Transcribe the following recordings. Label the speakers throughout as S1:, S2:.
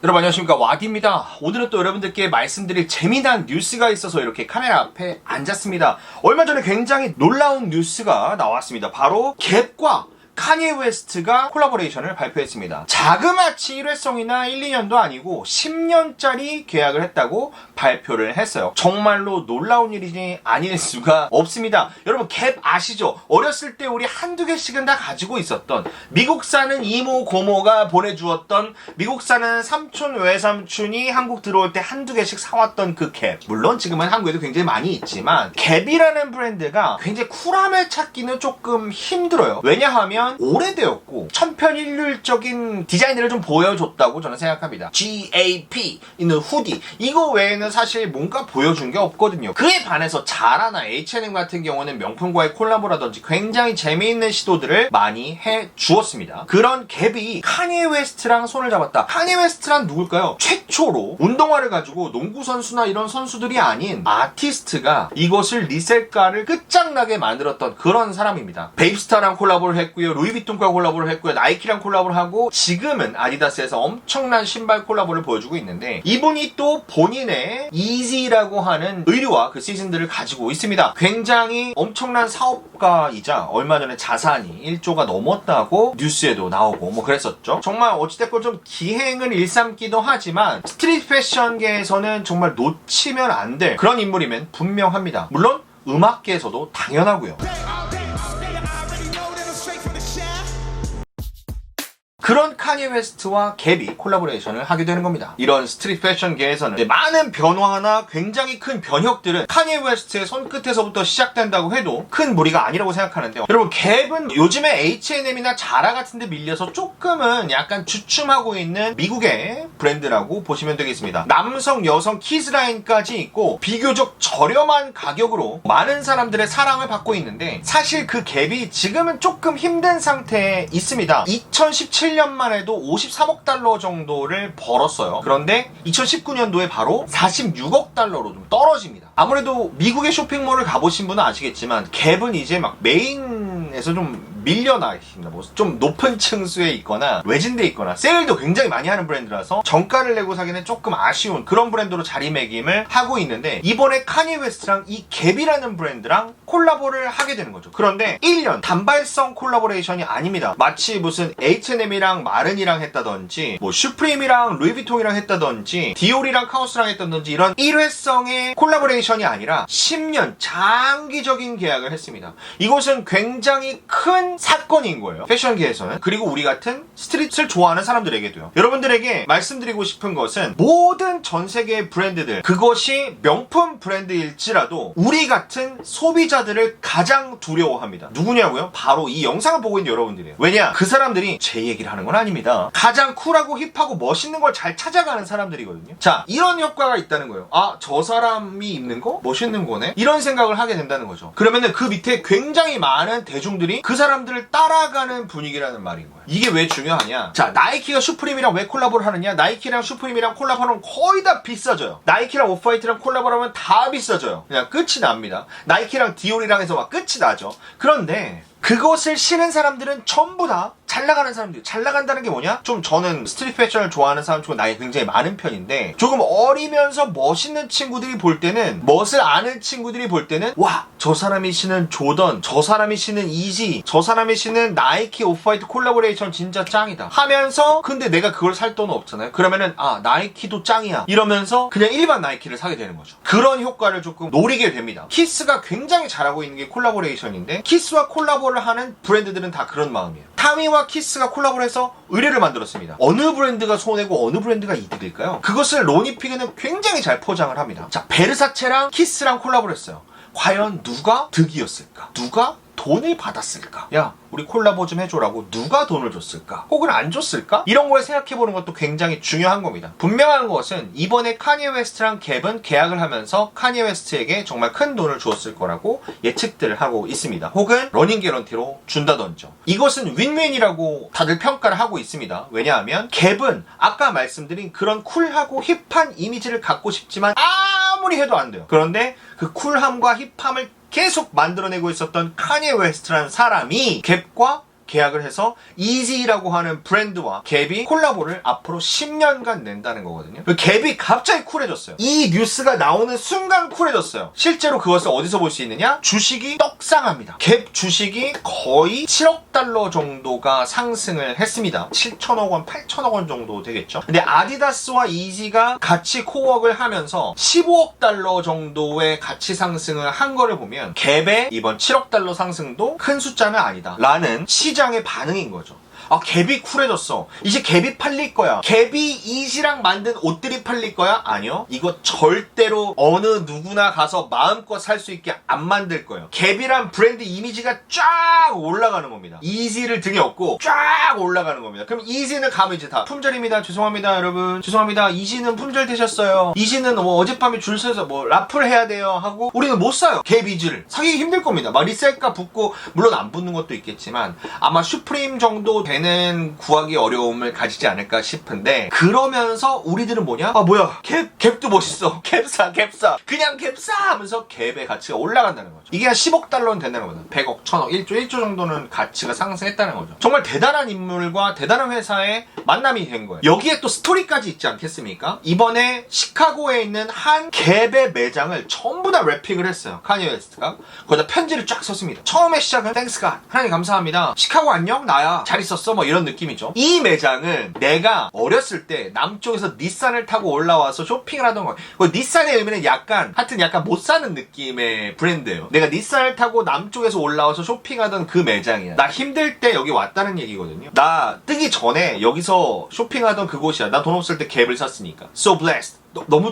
S1: 여러분 안녕하십니까, 와디입니다. 오늘은 또 여러분들께 말씀드릴 재미난 뉴스가 있어서 이렇게 카메라 앞에 앉았습니다. 얼마 전에 굉장히 놀라운 뉴스가 나왔습니다. 바로 갭과 카니에 웨스트가 콜라보레이션을 발표했습니다. 자그마치 일회성이나 1, 2년도 아니고 10년짜리 계약을 했다고 발표를 했어요. 정말로 놀라운 일이 아닐 수가 없습니다. 여러분 갭 아시죠? 어렸을 때 우리 한두 개씩은 다 가지고 있었던, 미국 사는 이모 고모가 보내주었던, 미국 사는 삼촌 외삼촌이 한국 들어올 때 한두 개씩 사왔던 그 갭. 물론 지금은 한국에도 굉장히 많이 있지만 갭이라는 브랜드가 굉장히 쿨함을 찾기는 조금 힘들어요. 왜냐하면 오래되었고 천편일률적인 디자인을 좀 보여줬다고 저는 생각합니다. GAP 있는 후디, 이거 외에는 사실 뭔가 보여준 게 없거든요. 그에 반해서 자라나 H&M 같은 경우는 명품과의 콜라보라든지 굉장히 재미있는 시도들을 많이 해주었습니다. 그런 갭이 카니에 웨스트랑 손을 잡았다. 카니에 웨스트란 누굴까요? 최초로 운동화를 가지고 농구 선수나 이런 선수들이 아닌 아티스트가 이것을 리셀가를 끝장나게 만들었던 그런 사람입니다. 베이브스타랑 콜라보를 했고요, 루이비통과 콜라보를 했고요, 나이키랑 콜라보를 하고, 지금은 아디다스에서 엄청난 신발 콜라보를 보여주고 있는데, 이분이 또 본인의 이지라고 하는 의류와 그 시즌들을 가지고 있습니다. 굉장히 엄청난 사업가이자 얼마 전에 자산이 1조가 넘었다고 뉴스에도 나오고 뭐 그랬었죠. 정말 어찌됐건 좀 기행을 일삼기도 하지만 스트릿 패션계에서는 정말 놓치면 안 될 그런 인물이면 분명합니다. 물론 음악계에서도 당연하고요. 그런 카니에 웨스트와 갭이 콜라보레이션을 하게 되는 겁니다. 이런 스트릿 패션계에서는 많은 변화나 굉장히 큰 변혁들은 카니에 웨스트의 손끝에서부터 시작된다고 해도 큰 무리가 아니라고 생각하는데요. 여러분 갭은 요즘에 H&M이나 자라 같은 데 밀려서 조금은 약간 주춤하고 있는 미국의 브랜드라고 보시면 되겠습니다. 남성, 여성, 키즈 라인까지 있고 비교적 저렴한 가격으로 많은 사람들의 사랑을 받고 있는데, 사실 그 갭이 지금은 조금 힘든 상태에 있습니다. 2017년만 해도 53억 달러 정도를 벌었어요. 그런데 2019년도에 바로 46억 달러로 좀 떨어집니다. 아무래도 미국의 쇼핑몰을 가보신 분은 아시겠지만 갭은 이제 막 메인에서 좀 밀려나 있습니다. 뭐 좀 높은 층수에 있거나 외진데 있거나 세일도 굉장히 많이 하는 브랜드라서 정가를 내고 사기는 조금 아쉬운 그런 브랜드로 자리매김을 하고 있는데, 이번에 카니에 웨스트랑 이 갭이라는 브랜드랑 콜라보를 하게 되는 거죠. 그런데 1년 단발성 콜라보레이션이 아닙니다. 마치 무슨 H&M이랑 마른이랑 했다든지, 뭐 슈프림이랑 루이비통이랑 했다든지, 디올이랑 카오스랑 했다든지 이런 일회성의 콜라보레이션이 아니라 10년 장기적인 계약을 했습니다. 이것은 굉장히 큰 사건인 거예요, 패션계에서는. 그리고 우리 같은 스트릿을 좋아하는 사람들에게도요. 여러분들에게 말씀드리고 싶은 것은, 모든 전 세계의 브랜드들, 그것이 명품 브랜드일지라도 우리 같은 소비자들을 가장 두려워합니다. 누구냐고요? 바로 이 영상을 보고 있는 여러분들이에요. 왜냐? 그 사람들이 제 얘기를 하는 건 아닙니다. 가장 쿨하고 힙하고 멋있는 걸 잘 찾아가는 사람들이거든요. 자, 이런 효과가 있다는 거예요. 아, 저 사람이 입는 거? 멋있는 거네? 이런 생각을 하게 된다는 거죠. 그러면은 그 밑에 굉장히 많은 대중들이 그 사람들을 따라가는 분위기라는 말인 거예요. 이게 왜 중요하냐? 자, 나이키가 슈프림이랑 왜 콜라보를 하느냐? 나이키랑 슈프림이랑 콜라보하면 거의 다 비싸져요. 나이키랑 오프화이트랑 콜라보를 하면 다 비싸져요. 그냥 끝이 납니다. 나이키랑 디올이랑 해서 막 끝이 나죠. 그런데 그것을 신은 사람들은 전부 다 잘 나가는 사람들. 잘 나간다는 게 뭐냐? 좀 저는 스트릿 패션을 좋아하는 사람 중에 나이가 굉장히 많은 편인데, 조금 어리면서 멋있는 친구들이 볼 때는, 멋을 아는 친구들이 볼 때는, 와, 저 사람이 신은 조던, 저 사람이 신은 이지, 저 사람이 신은 나이키 오프화이트 콜라보레이션 진짜 짱이다 하면서, 근데 내가 그걸 살 돈은 없잖아요. 그러면은 아, 나이키도 짱이야 이러면서 그냥 일반 나이키를 사게 되는 거죠. 그런 효과를 조금 노리게 됩니다. 키스가 굉장히 잘하고 있는 게 콜라보레이션인데, 키스와 콜라보를 하는 브랜드들은 다 그런 마음이에요. 타미와 키스가 콜라보를 해서 의뢰를 만들었습니다. 어느 브랜드가 손해고 어느 브랜드가 이득일까요? 그것을 로니피그는 굉장히 잘 포장을 합니다. 자, 베르사체랑 키스랑 콜라보를 했어요. 과연 누가 득이었을까? 누가 돈을 받았을까? 야, 우리 콜라보 좀 해줘라고 누가 돈을 줬을까? 혹은 안 줬을까? 이런 걸 생각해보는 것도 굉장히 중요한 겁니다. 분명한 것은 이번에 카니에 웨스트랑 갭은 계약을 하면서 카니에 웨스트에게 정말 큰 돈을 주었을 거라고 예측들을 하고 있습니다. 혹은 러닝 개런티로 준다든지. 이것은 윈윈이라고 다들 평가를 하고 있습니다. 왜냐하면 갭은 아까 말씀드린 그런 쿨하고 힙한 이미지를 갖고 싶지만 아무리 해도 안 돼요. 그런데 그 쿨함과 힙함을 계속 만들어내고 있었던 카니에 웨스트라는 사람이 갭과 계약을 해서 이지라고 하는 브랜드와 갭이 콜라보를 앞으로 10년간 낸다는 거거든요. 갭이 갑자기 쿨해졌어요. 이 뉴스가 나오는 순간 쿨해졌어요. 실제로 그것을 어디서 볼 수 있느냐? 주식이 떡상합니다. 갭 주식이 거의 7억 달러 정도가 상승을 했습니다. 7천억 원, 8천억 원 정도 되겠죠. 근데 아디다스와 이지가 같이 코워크를 하면서 15억 달러 정도의 가치 상승을 한 거를 보면 갭의 이번 7억 달러 상승도 큰 숫자는 아니다 라는 시장의 반응인 거죠. 아, 갭이 쿨해졌어. 이제 갭이 팔릴 거야. 갭이 이지랑 만든 옷들이 팔릴 거야? 아니요. 이거 절대로 어느 누구나 가서 마음껏 살 수 있게 안 만들 거예요. 갭이란 브랜드 이미지가 쫙 올라가는 겁니다. 이지를 등에 업고 쫙 올라가는 겁니다. 그럼 이지는 가면 이제 다 품절입니다. 죄송합니다, 여러분. 죄송합니다. 이지는 품절 되셨어요. 이지는 뭐 어젯밤에 줄 서서 뭐 라플 해야 돼요 하고 우리는 못 사요. 갭 이지를. 사기 힘들 겁니다. 막 리셀가 붙고 물론 안 붙는 것도 있겠지만 아마 슈프림 정도 되는 구하기 어려움을 가지지 않을까 싶은데 그러면서 우리들은 뭐냐? 아 뭐야 갭도 멋있어. 갭사 그냥 갭사 하면서 갭의 가치가 올라간다는 거죠. 이게 한 10억 달러는 된다는 거죠. 100억, 1000억, 1조 정도는 가치가 상승했다는 거죠. 정말 대단한 인물과 대단한 회사의 만남이 된 거예요. 여기에 또 스토리까지 있지 않겠습니까? 이번에 시카고에 있는 한 갭의 매장을 전부 다 래핑을 했어요. 카니 웨스트가. 거기다 편지를 쫙 썼습니다. 처음에 시작은 Thanks God. 하나님 감사합니다. 시카고 안녕? 나야. 잘 있었어? 뭐 이런 느낌이죠. 이 매장은 내가 어렸을 때 남쪽에서 닛산을 타고 올라와서 쇼핑을 하던 거예요. 닛산의 의미는 약간 못 사는 느낌의 브랜드예요. 내가 닛산을 타고 남쪽에서 올라와서 쇼핑하던 그 매장이야. 나 힘들 때 여기 왔다는 얘기거든요. 나 뜨기 전에 여기서 쇼핑하던 그곳이야. 나 돈 없을 때 갭을 샀으니까. So blessed. 너무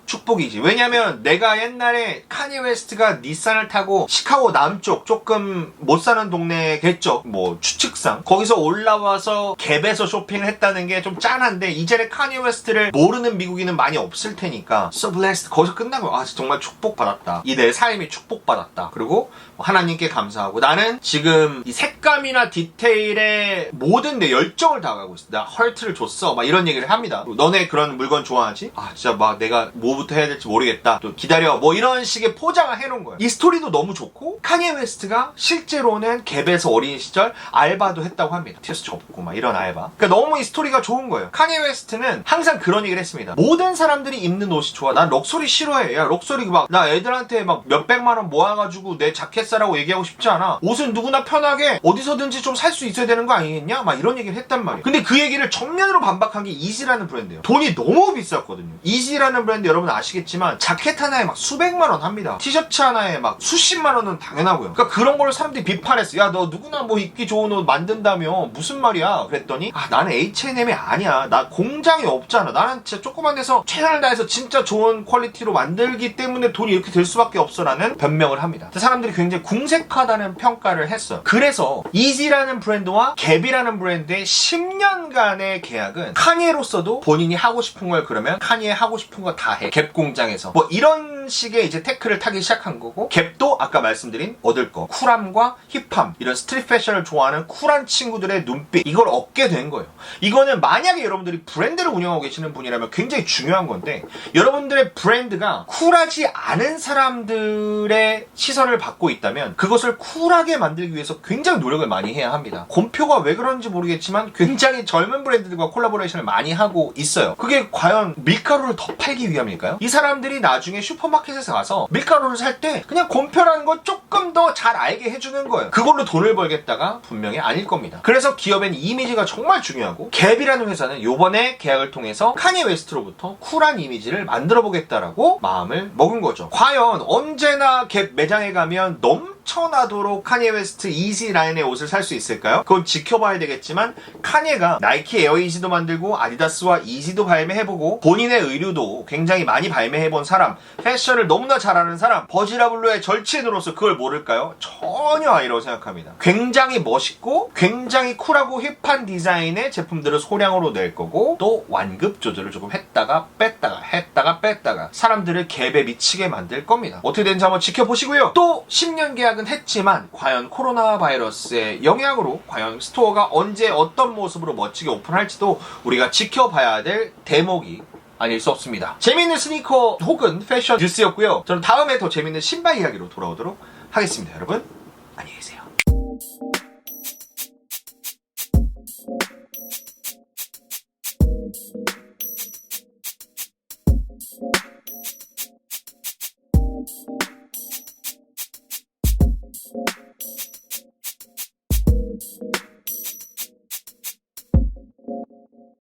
S1: 축복이지. 왜냐면 내가 옛날에 카니 웨스트가 닛산을 타고 시카고 남쪽 조금 못 사는 동네겠죠. 뭐 추측상 거기서 올라와서 갭에서 쇼핑을 했다는 게 좀 짠한데 이제는 카니 웨스트를 모르는 미국인은 많이 없을 테니까 So blessed. 거기서 끝나고 아 정말 축복받았다. 이 내 삶이 축복받았다. 그리고 하나님께 감사하고 나는 지금 이 색감이나 디테일에 모든 내 열정을 다가가고 있어. 나 헐트를 줬어. 막 이런 얘기를 합니다. 너네 그런 물건 좋아하지? 아 진짜 막 내가 뭐부터 해야 될지 모르겠다. 또 기다려. 뭐 이런 식의 포장을 해놓은 거예요. 이 스토리도 너무 좋고 카니 웨스트가 실제로는 갭에서 어린 시절 알바도 했다고 합니다. 티셔츠 접고 막 이런 알바. 그러니까 너무 이 스토리가 좋은 거예요. 카니 웨스트는 항상 그런 얘기를 했습니다. 모든 사람들이 입는 옷이 좋아. 난 럭셔리 싫어해. 야 럭셔리 막 나 애들한테 막 몇백만 원 모아가지고 내 자켓 사라고 얘기하고 싶지 않아. 옷은 누구나 편하게 어디서든지 좀 살 수 있어야 되는 거 아니겠냐? 막 이런 얘기를 했단 말이에요. 근데 그 얘기를 정면으로 반박한 게 이지라는 브랜드예요. 돈이 너무 비쌌거든요. 이지라는 브랜드 여러분 아시겠지만 자켓 하나에 막 수백만 원 합니다. 티셔츠 하나에 막 수십만 원은 당연하고요. 그러니까 그런 걸 사람들이 비판했어. 야 너 누구나 뭐 입기 좋은 옷 만든다며 무슨 말이야? 그랬더니 아 나는 H&M이 아니야. 나 공장이 없잖아. 나는 진짜 조그만 데서 최선을 다해서 진짜 좋은 퀄리티로 만들기 때문에 돈이 이렇게 될 수밖에 없어라는 변명을 합니다. 사람들이 굉장히 궁색하다는 평가를 했어요. 그래서 이지라는 브랜드와 갭이라는 브랜드의 10년간의 계약은 카니에로서도 본인이 하고 싶은 걸 그러면 카니에 하고 싶은 거 다 해. 갭 공장에서 뭐 이런 식의 이제 태클을 타기 시작한 거고 갭도 아까 말씀드린 얻을 거 쿨함과 힙함 이런 스트릿 패션을 좋아하는 쿨한 친구들의 눈빛 이걸 얻게 된 거예요. 이거는 만약에 여러분들이 브랜드를 운영하고 계시는 분이라면 굉장히 중요한 건데 여러분들의 브랜드가 쿨하지 않은 사람들의 시선을 받고 있다면 그것을 쿨하게 만들기 위해서 굉장히 노력을 많이 해야 합니다. 곰표가 왜 그런지 모르겠지만 굉장히 젊은 브랜드들과 콜라보레이션을 많이 하고 있어요. 그게 과연 밀가루를 더 팔기 위함일까요? 이 사람들이 나중에 슈퍼마켓에서 가서 밀가루를 살 때 그냥 곰표라는 거 조금 더 잘 알게 해주는 거예요. 그걸로 돈을 벌겠다가 분명히 아닐 겁니다. 그래서 기업엔 이미지가 정말 중요하고 갭이라는 회사는 요번에 계약을 통해서 카니 웨스트로부터 쿨한 이미지를 만들어 보겠다라고 마음을 먹은 거죠. 과연 언제나 갭 매장에 가면 넘쳐나도록 카니 웨스트 이지 라인의 옷을 살 수 있을까요? 그건 지켜봐야 되겠지만 카니가 나이키 에어 이지도 만들고 아디다스와 이지도 발매해보고 본인의 의류도 굉장히 많이 발매해본 사람, 패션을 너무나 잘 아는 사람, 버지라블로의 절친으로서 그걸 모를까요? 전혀 아니라고 생각합니다. 굉장히 멋있고 굉장히 쿨하고 힙한 디자인의 제품들을 소량으로 낼 거고 또 완급 조절을 조금 했다가 뺐다가 사람들을 갭에 미치게 만들 겁니다. 어떻게 되는지 한번 지켜보시고요. 또 10년 계약은 했지만 과연 코로나 바이러스의 영향으로 과연 스토어가 언제 어떤 모습으로 멋지게 오픈할지도 우리가 지켜봐야 될 대목이 아닐 수 없습니다. 재미있는 스니커 혹은 패션 뉴스였고요. 저는 다음에 더 재미있는 신발 이야기로 돌아오도록 하겠습니다. 여러분 안녕히 계세요.
S2: 있습니다.